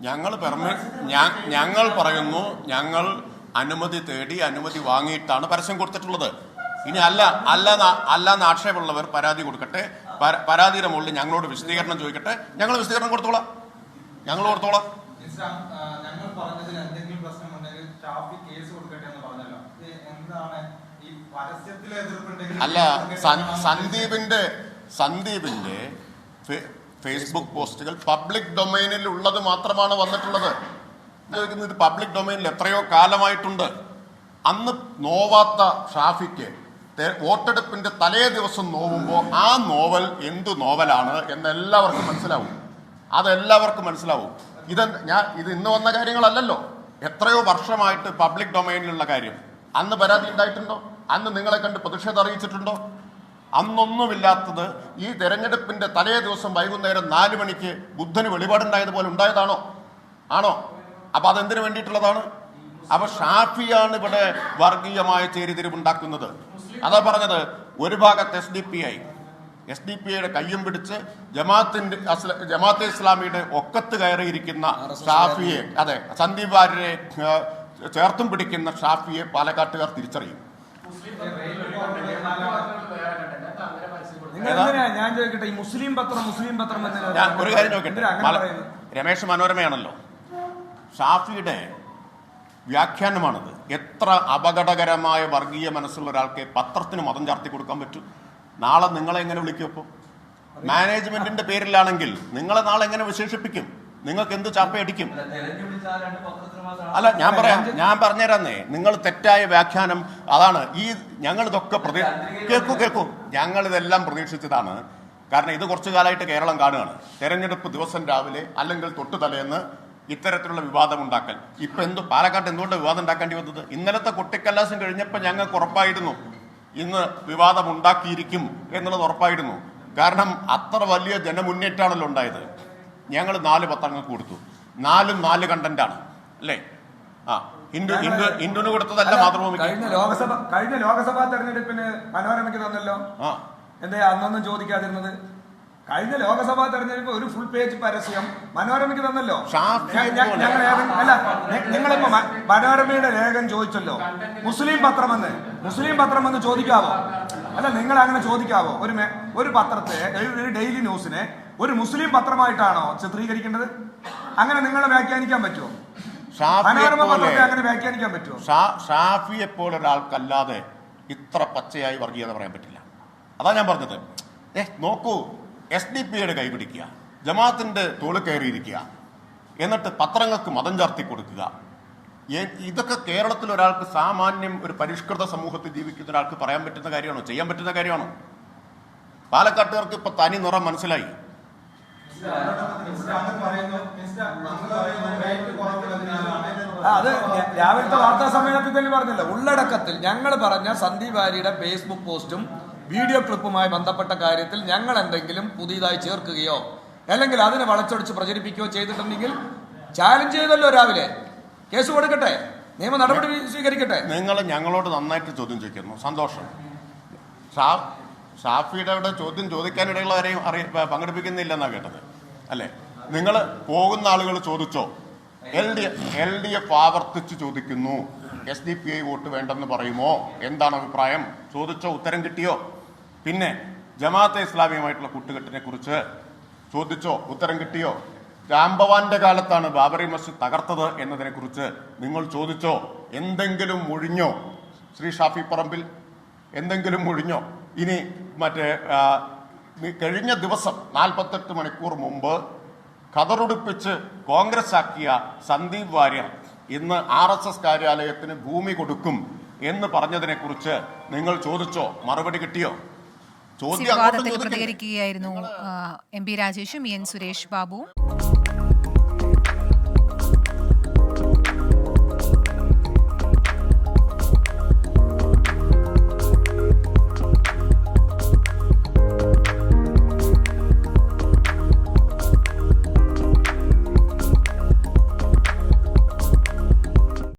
ഞങ്ങൾ പറയുന്നു, ഞങ്ങൾ അനുമതി തേടി അനുമതി വാങ്ങിയിട്ടാണ് പരസ്യം കൊടുത്തിട്ടുള്ളത്. ഇനി അല്ലാന്ന് ആക്ഷേപമുള്ളവർ പരാതി കൊടുക്കട്ടെ. പരാതിയുടെ മുകളിൽ ഞങ്ങളോട് വിശദീകരണം ചോദിക്കട്ടെ. ഞങ്ങൾ വിശദീകരണം കൊടുത്തോളാം. ഞങ്ങൾ പറഞ്ഞതിൽ എന്തെങ്കിലും പ്രശ്നമുണ്ടെങ്കിൽ ഷാഫി കേസ് കൊടുക്കട്ടെ എന്ന് പറഞ്ഞല്ലോ. എന്താണ് ഈ പരസ്യത്തിലെ എതിർപ്പുണ്ടെങ്കിൽ? അല്ല, സന്ദീപിന്റെ ഫേസ്ബുക്ക് പോസ്റ്റുകൾ പബ്ലിക് ഡൊമൈനിൽ ഉള്ളത് മാത്രമാണ് വന്നിട്ടുള്ളത്. ഇത് പബ്ലിക് ഡൊമൈനിൽ എത്രയോ കാലമായിട്ടുണ്ട്. അന്ന് നോവാത്ത ഷാഫിക്ക് വോട്ടെടുപ്പിന്റെ തലേ ദിവസം നോവുമ്പോൾ ആ നോവൽ എന്ത് നോവലാണ് എന്ന് എല്ലാവർക്കും മനസ്സിലാവും. ഇത് ഇന്ന് വന്ന കാര്യങ്ങളല്ലല്ലോ. എത്രയോ വർഷമായിട്ട് പബ്ലിക് ഡൊമൈനിലുള്ള കാര്യം. അന്ന് പരാതി ഉണ്ടായിട്ടുണ്ടോ? അന്ന് നിങ്ങളെ കണ്ട് പ്രതിഷേധം അറിയിച്ചിട്ടുണ്ടോ? അന്നൊന്നുമില്ലാത്തത് ഈ തെരഞ്ഞെടുപ്പിന്റെ തലേ ദിവസം വൈകുന്നേരം 4 മണിക്ക് ബുദ്ധന് വെളിപാടുണ്ടായതുപോലെ ഉണ്ടായതാണോ? അപ്പൊ അതെന്തിനു വേണ്ടിയിട്ടുള്ളതാണ്? അപ്പൊ ഷാഫിയാണ് ഇവിടെ വർഗീയമായ ചേരിതിരിവുണ്ടാക്കുന്നത്. അതാ പറഞ്ഞത്. ഒരു ഭാഗത്ത് എസ് ഡി പി ഐയുടെ കയ്യും പിടിച്ച് ജമാഅത്തെ ഇസ്ലാമിയുടെ ഒക്കത്ത് കയറിയിരിക്കുന്ന ഷാഫിയെ, അതെ, സന്ദീപ് വാര്യരെ ചേർത്തും പിടിക്കുന്ന ഷാഫിയെ പാലക്കാട്ടുകാർ തിരിച്ചറിയും. ഞാൻ ചോദിക്കട്ടെ, ഈ മുസ്ലിം പത്രം ഞാൻ ഒരു കാര്യം നോക്കട്ടെ. രമേശ് മനോരമയാണല്ലോ. ഷാഫിയുടെ വ്യാഖ്യാനമാണത്. എത്ര അപകടകരമായ വർഗീയ മനസ്സുള്ള ഒരാൾക്ക് പത്രത്തിന് മതം ചാർത്തി കൊടുക്കാൻ പറ്റും? നാളെ നിങ്ങളെ എങ്ങനെ വിളിക്കും? അപ്പോൾ മാനേജ്മെന്റിന്റെ പേരിലാണെങ്കിൽ നിങ്ങളെ നാളെ എങ്ങനെ വിശേഷിപ്പിക്കും? നിങ്ങൾക്ക് എന്ത് ചാപ്പയടിക്കും? അല്ല, ഞാൻ പറഞ്ഞുതരാന്നേ. നിങ്ങൾ തെറ്റായ വ്യാഖ്യാനം അതാണ്. ഞങ്ങൾ ഇതൊക്കെ കേൾക്കൂ, ഞങ്ങളിതെല്ലാം പ്രതീക്ഷിച്ചതാണ്. കാരണം ഇത് കുറച്ചു കാലമായിട്ട് കേരളം കാണുകയാണ്. തെരഞ്ഞെടുപ്പ് ദിവസം രാവിലെ അല്ലെങ്കിൽ തൊട്ടു തലേന്ന് ഇത്തരത്തിലുള്ള വിവാദം ഉണ്ടാക്കൽ. ഇപ്പൊ പാലക്കാട്ട് എന്തുകൊണ്ട് വിവാദം ഉണ്ടാക്കേണ്ടി വന്നത്? ഇന്നലത്തെ കൊട്ടിക്കല്ലാസം കഴിഞ്ഞപ്പോൾ ഞങ്ങൾക്ക് ഉറപ്പായിരുന്നു ഇന്ന് വിവാദം ഉണ്ടാക്കിയിരിക്കും എന്നുള്ളത് ഉറപ്പായിരുന്നു. കാരണം അത്ര വലിയ ജനമുന്നേറ്റാണല്ലോ ഉണ്ടായത്. ഞങ്ങൾ 4 പത്രങ്ങൾക്ക് കൊടുത്തു. 4 കണ്ടന്റാണ് അല്ലേ? ഹിന്ദുവിന് കൊടുത്തതല്ല മാതൃഭൂമിക്ക്. കഴിഞ്ഞ ലോക്സഭാ തെരഞ്ഞെടുപ്പിന് മനോരമയ്ക്ക് തന്നല്ലോ. എന്താ അന്നൊന്നും ചോദിക്കാതിരുന്നത്? കഴിഞ്ഞ ലോക്സഭാ തെരഞ്ഞെടുപ്പ് ഒരു ഫുൾ പേജ് പരസ്യം മനോരമയ്ക്ക് തന്നല്ലോ. നിങ്ങളിപ്പോ മനോരമയുടെ ലേഖനം ചോദിച്ചല്ലോ, മുസ്ലിം പത്രമെന്ന് ചോദിക്കാവോ? അല്ല, നിങ്ങൾ അങ്ങനെ ചോദിക്കാവോ? ഒരു പത്രത്തെ, ഒരു ഡെയിലി ന്യൂസിനെ ഒരു മുസ്ലിം പത്രമായിട്ടാണോ ചിത്രീകരിക്കേണ്ടത്? അങ്ങനെ നിങ്ങളെ വ്യാഖ്യാനിക്കാൻ പറ്റുമോ? മനോരമ പത്രത്തെ അങ്ങനെ വ്യാഖ്യാനിക്കാൻ പറ്റുമോ? ഷാഫിയെ പോലെ ഒരാൾക്കല്ലാതെ ഇത്ര പച്ചയായി വർഗീയത പറയാൻ പറ്റില്ല. അതാ ഞാൻ പറഞ്ഞത്. നോക്കൂ, SDP-യുടെ കൈപിടിക്കുക, ജമാഅത്തിന്റെ തോള് കയറിയിരിക്കുക, എന്നിട്ട് പത്രങ്ങൾക്ക് മതം ചാർത്തി കൊടുക്കുക. ഇതൊക്കെ കേരളത്തിൽ ഒരാൾക്ക് സാമാന്യം ഒരു പരിഷ്കൃത സമൂഹത്തിൽ ജീവിക്കുന്ന ഒരാൾക്ക് പറയാൻ പറ്റുന്ന കാര്യമാണോ? ചെയ്യാൻ പറ്റുന്ന കാര്യമാണോ? പാലക്കാട്ടുകാർക്ക് ഇപ്പൊ തനി നിറം മനസ്സിലായി. അത് രാവിലത്തെ വാർത്താ സമ്മേളനത്തിൽ തന്നെ പറഞ്ഞല്ലോ. ഉള്ളടക്കത്തിൽ ഞങ്ങൾ പറഞ്ഞ സന്ദീപ് വാര്യയുടെ ഫേസ്ബുക്ക് പോസ്റ്റും വീഡിയോ ക്ലിപ്പുമായി ബന്ധപ്പെട്ട കാര്യത്തിൽ ഞങ്ങൾ എന്തെങ്കിലും പുതിയതായി ചേർക്കുകയോ അല്ലെങ്കിൽ അതിനെ വളച്ചൊടിച്ച് പ്രചരിപ്പിക്കുകയോ ചെയ്തിട്ടുണ്ടെങ്കിൽ ചാലഞ്ച് ചെയ്തല്ലോ രാവിലെ. കേസ് കൊടുക്കട്ടെ, നിയമ നടപടി സ്വീകരിക്കട്ടെ. നിങ്ങൾ ഞങ്ങളോട് നന്നായിട്ട് ചോദ്യം ചോദിക്കുന്നു, സന്തോഷം. ഷാഫിയുടെ അവിടെ ചോദ്യം ചോദിക്കാനിടയുള്ളവരെയും പങ്കെടുപ്പിക്കുന്നില്ലെന്നാണ് കേട്ടത് അല്ലേ? നിങ്ങൾ പോകുന്ന ആളുകൾ ചോദിച്ചോ? LDF ആവർത്തിച്ച് ചോദിക്കുന്നു, SDP-ഐ വോട്ട് വേണ്ടെന്ന് പറയുമോ? എന്താണ് അഭിപ്രായം? ചോദിച്ചോ? ഉത്തരം കിട്ടിയോ? പിന്നെ ജമാഅത്തെ ഇസ്ലാമിയുമായിട്ടുള്ള കൂട്ടുകെട്ടിനെ കുറിച്ച് ചോദിച്ചോ? ഉത്തരം കിട്ടിയോ? ജാംബവാന്റെ കാലത്താണ് ബാബറി മസ്ജിദ് തകർത്തത് എന്നതിനെ കുറിച്ച് നിങ്ങൾ ചോദിച്ചോ? എന്തെങ്കിലും ഒഴിഞ്ഞോ? ശ്രീ ഷാഫി പറമ്പിൽ എന്തെങ്കിലും ഒഴിഞ്ഞോ? ഇനി കഴിഞ്ഞ ദിവസം 48 മണിക്കൂർ മുമ്പ് ഖദറുടുപ്പിച്ച് കോൺഗ്രസ് ആക്കിയ സന്ദീപ് വാര്യർ ഇന്ന് RSS കാര്യാലയത്തിന് ഭൂമി കൊടുക്കും എന്ന് പറഞ്ഞതിനെ കുറിച്ച് നിങ്ങൾ ചോദിച്ചോ? മറുപടി കിട്ടിയോ? ചോദ്യം പ്രതികരിക്കുകയായിരുന്നു MP രാജേഷും EN സുരേഷ് ബാബുവും.